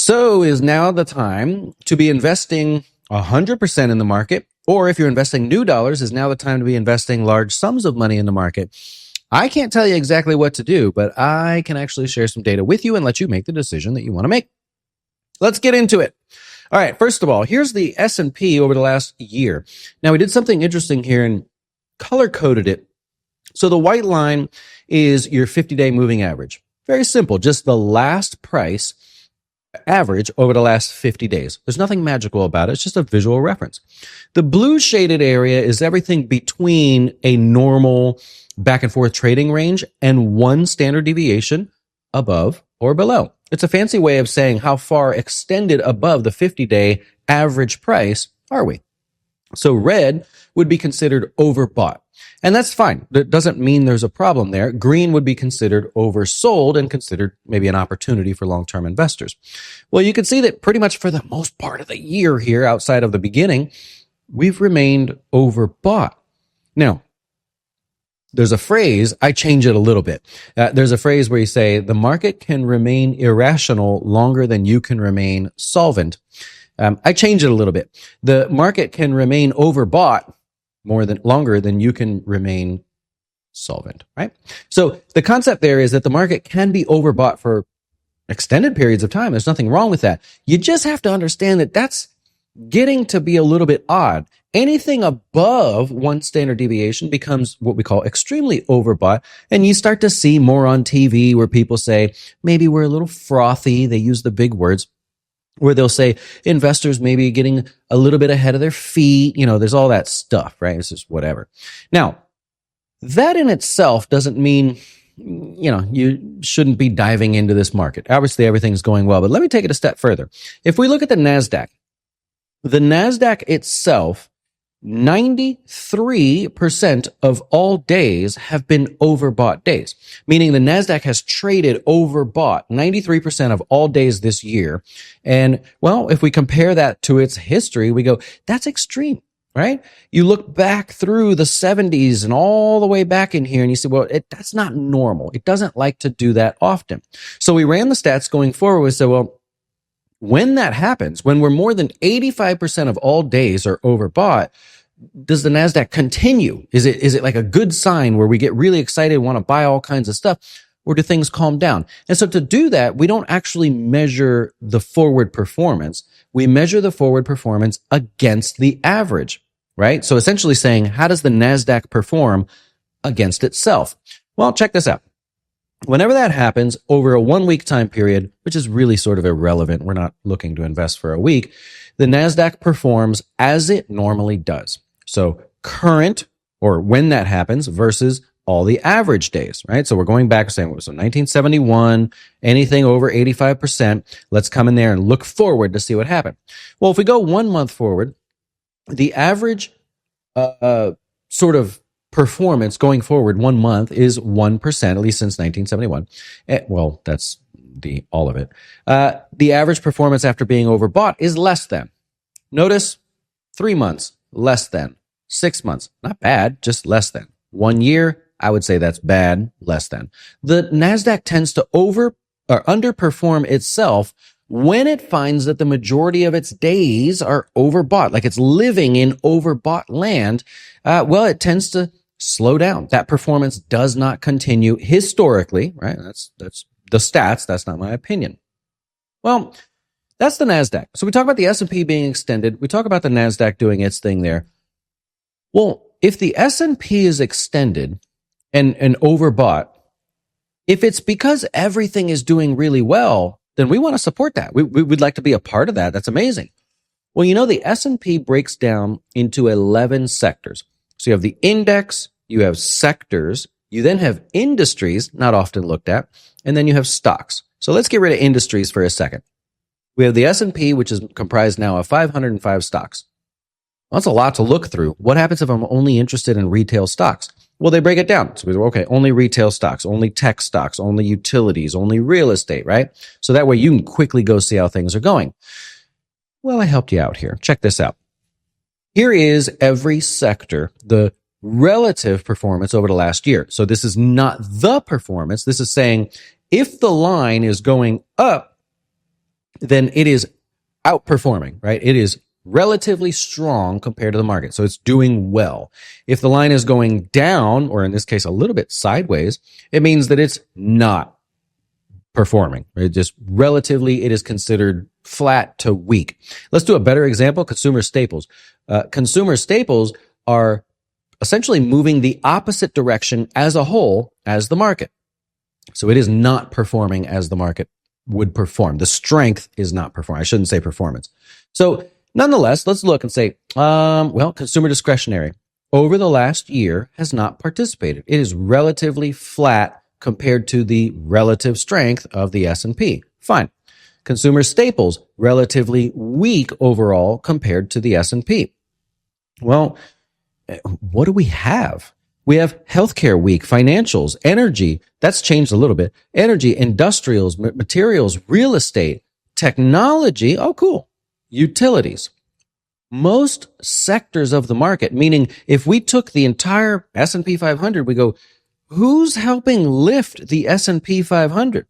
So is now the time to be investing 100% in the market, or if you're investing new dollars, is now the time to be investing large sums of money in the market. I can't tell you exactly what to do, but I can actually share some data with you and let you make the decision that you want to make. Let's get into it. All right, first of all, here's the S&P over the last year. Now, we did something interesting here and color-coded it. So the white line is your 50-day moving average. Very simple, just the last price average over the last 50 days. There's nothing magical about it. It's just a visual reference. The blue shaded area is everything between a normal back and forth trading range and one standard deviation above or below. It's a fancy way of saying how far extended above the 50-day average price are we. So red would be considered overbought. And that's fine. That doesn't mean there's a problem there. Green would be considered oversold and considered maybe an opportunity for long-term investors. Well, you can see that pretty much for the most part of the year here, outside of the beginning, we've remained overbought. Now, there's a phrase, I change it a little bit. There's a phrase where you say, the market can remain irrational longer than you can remain solvent. I change it a little bit. The market can remain overbought longer than you can remain solvent, right? So the concept there is that the market can be overbought for extended periods of time. There's nothing wrong with that. You just have to understand that that's getting to be a little bit odd. Anything above one standard deviation becomes what we call extremely overbought. And you start to see more on TV where people say, maybe we're a little frothy. They use the big words, where they'll say investors maybe getting a little bit ahead of their feet. You know, there's all that stuff, right? It's just whatever. Now, that in itself doesn't mean, you shouldn't be diving into this market. Obviously, everything's going well, but let me take it a step further. If we look at the Nasdaq itself, 93% of all days have been overbought days, meaning the Nasdaq has traded overbought 93% of all days this year. And well, if we compare that to its history, we go, that's extreme, right? You look back through the 70s and all the way back in here and you say, well, that's not normal. It doesn't like to do that often. So we ran the stats going forward. We said, well, when that happens, when we're more than 85% of all days are overbought, does the Nasdaq continue? Is it like a good sign where we get really excited, want to buy all kinds of stuff, or do things calm down? And so to do that, we don't actually measure the forward performance. We measure the forward performance against the average, right? So essentially saying, how does the Nasdaq perform against itself? Well, check this out. Whenever that happens over a 1 week time period, which is really sort of irrelevant, we're not looking to invest for a week, the Nasdaq performs as it normally does. So current, or when that happens, versus all the average days, right? So we're going back and saying, so 1971, anything over 85%, let's come in there and look forward to see what happened. Well, if we go 1 month forward, the average sort of performance going forward 1 month is 1%, at least since 1971. Well, that's all of it. The average performance after being overbought is less than. Notice 3 months, less than. 6 months, not bad, just less than. 1 year, I would say that's bad, less than. The Nasdaq tends to underperform itself when it finds that the majority of its days are overbought, like it's living in overbought land. Well, it tends to slow down. That performance does not continue historically, right? That's the stats. That's not my opinion. Well, that's the Nasdaq. So we talk about the S&P being extended. We talk about the Nasdaq doing its thing there. Well, if the S&P is extended and overbought, if it's because everything is doing really well, then we want to support that. We'd like to be a part of that. That's amazing. Well, the S&P breaks down into 11 sectors. So you have the index, you have sectors, you then have industries, not often looked at, and then you have stocks. So let's get rid of industries for a second. We have the S&P, which is comprised now of 505 stocks. Well, that's a lot to look through. What happens if I'm only interested in retail stocks? Well, they break it down. So we go, okay, only retail stocks, only tech stocks, only utilities, only real estate, right? So that way you can quickly go see how things are going. Well, I helped you out here. Check this out. Here is every sector, the relative performance over the last year. So this is not the performance. This is saying if the line is going up, then it is outperforming, right? It is relatively strong compared to the market. So it's doing well. If the line is going down, or in this case, a little bit sideways, it means that it's not performing. Right? Just relatively, it is considered flat to weak. Let's do a better example, consumer staples. Consumer staples are essentially moving the opposite direction as a whole as the market. So it is not performing as the market would perform. The strength is not performing. I shouldn't say performance. So nonetheless, let's look and say, consumer discretionary over the last year has not participated. It is relatively flat compared to the relative strength of the S&P. Fine. Consumer staples, relatively weak overall compared to the S&P. Well, what do we have? We have healthcare weak, financials, energy. That's changed a little bit. Energy, industrials, materials, real estate, technology. Oh, cool. Utilities. Most sectors of the market, meaning if we took the entire S&P 500, we go, who's helping lift the S&P 500?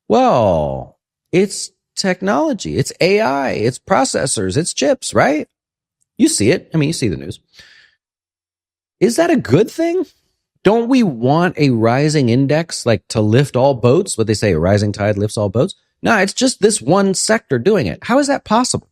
Well, it's technology. It's AI. It's processors. It's chips, right? You see it. I mean, you see the news. Is that a good thing? Don't we want a rising index like to lift all boats? What they say, a rising tide lifts all boats? No, it's just this one sector doing it. How is that possible?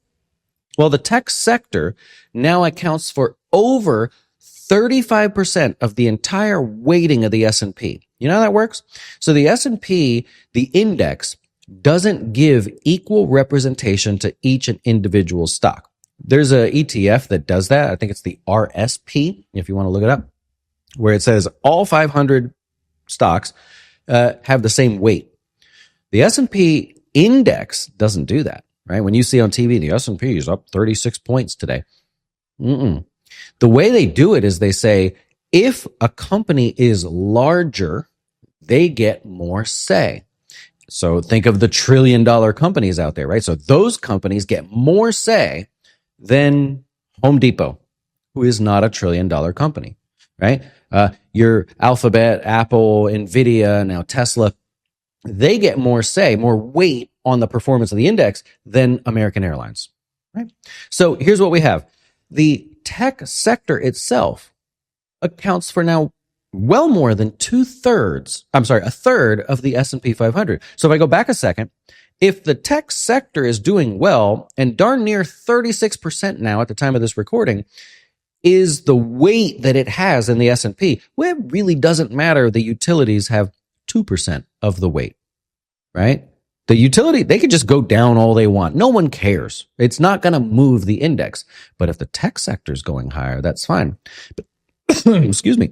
Well, the tech sector now accounts for over 35% of the entire weighting of the S&P. You know how that works? So the S&P, the index, doesn't give equal representation to each and individual stock. There's a ETF that does that. I think it's the RSP, if you want to look it up, where it says all 500 stocks have the same weight. The S&P index doesn't do that, right? When you see on TV, the S&P is up 36 points today. The way they do it is they say, if a company is larger, they get more say. So think of the trillion-dollar companies out there, right? So those companies get more say than Home Depot, who is not a trillion-dollar company, right? Your Alphabet, Apple, Nvidia, now Tesla, they get more say, more weight on the performance of the index than American Airlines, right? So here's what we have. The tech sector itself accounts for now well more than a third of the S&P 500. So if I go back a second, if the tech sector is doing well, and darn near 36% now at the time of this recording is the weight that it has in the S&P, well, it really doesn't matter. The utilities have 2% of the weight, right? The utility, they could just go down all they want. No one cares. It's not going to move the index. But if the tech sector is going higher, that's fine. But excuse me,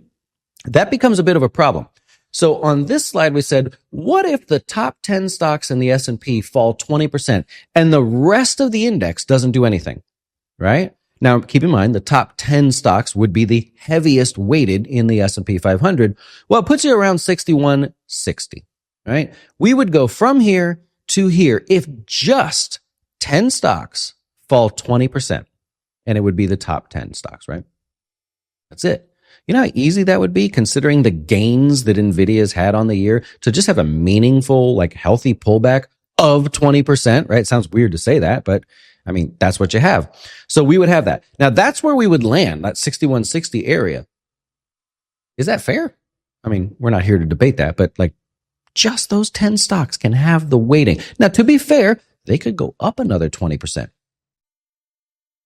that becomes a bit of a problem. So on this slide, we said, what if the top 10 stocks in the S&P fall 20% and the rest of the index doesn't do anything, right? Now, keep in mind, the top 10 stocks would be the heaviest weighted in the S&P 500. Well, it puts you around 6160, right? We would go from here to here if just 10 stocks fall 20%, and it would be the top 10 stocks, right? That's it. You know how easy that would be, considering the gains that NVIDIA's had on the year, to just have a meaningful, like healthy pullback of 20%, right? It sounds weird to say that, but I mean, that's what you have. So we would have that. Now that's where we would land, that 6160 area. Is that fair? I mean, we're not here to debate that, but like just those 10 stocks can have the weighting. Now, to be fair, they could go up another 20%. It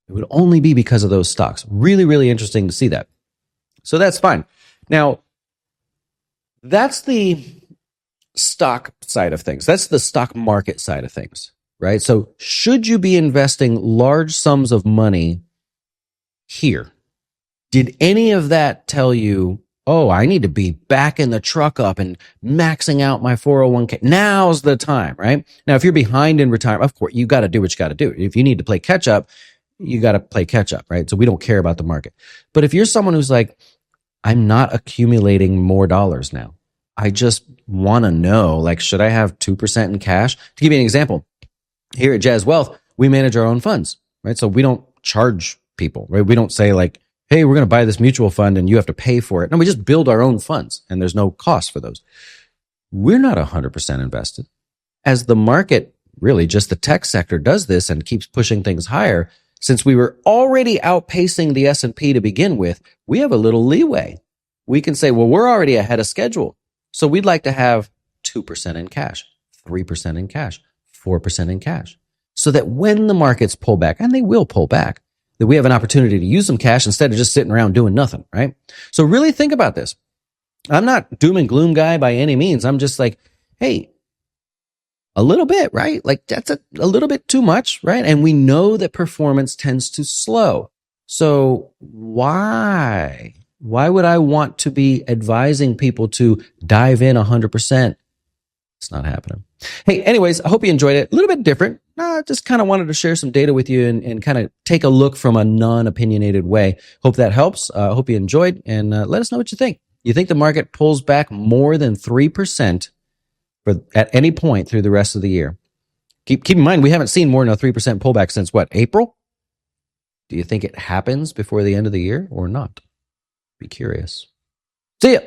would only be because of those stocks. Really, really interesting to see that. So that's fine. Now, that's the stock side of things. That's the stock market side of things, right? So should you be investing large sums of money here? Did any of that tell you, oh, I need to be backing the truck up and maxing out my 401k? Now's the time, right? Now, if you're behind in retirement, of course, you got to do what you got to do. If you need to play catch up, you got to play catch up, right? So we don't care about the market. But if you're someone who's like, I'm not accumulating more dollars now, I just want to know, like, should I have 2% in cash? To give you an example, here at Jazz Wealth, we manage our own funds, right? So we don't charge people, right? We don't say like, hey, we're going to buy this mutual fund and you have to pay for it. No, we just build our own funds and there's no cost for those. We're not 100% invested. As the market really just the tech sector does this and keeps pushing things higher, since we were already outpacing the S&P to begin with, we have a little leeway. We can say, well, we're already ahead of schedule. So we'd like to have 2% in cash, 3% in cash, 4% in cash, so that when the markets pull back, and they will pull back, that we have an opportunity to use some cash instead of just sitting around doing nothing, right? So really think about this. I'm not doom and gloom guy by any means. I'm just like, hey, a little bit, right? Like that's a little bit too much, right? And we know that performance tends to slow. So why would I want to be advising people to dive in 100%? It's not happening. Hey, anyways, I hope you enjoyed it. A little bit different. Just kind of wanted to share some data with you and kind of take a look from a non-opinionated way. Hope that helps. Hope you enjoyed, and let us know what you think. You think the market pulls back more than 3% at any point through the rest of the year? Keep in mind, we haven't seen more than a 3% pullback since what, April? Do you think it happens before the end of the year or not? Be curious. See ya.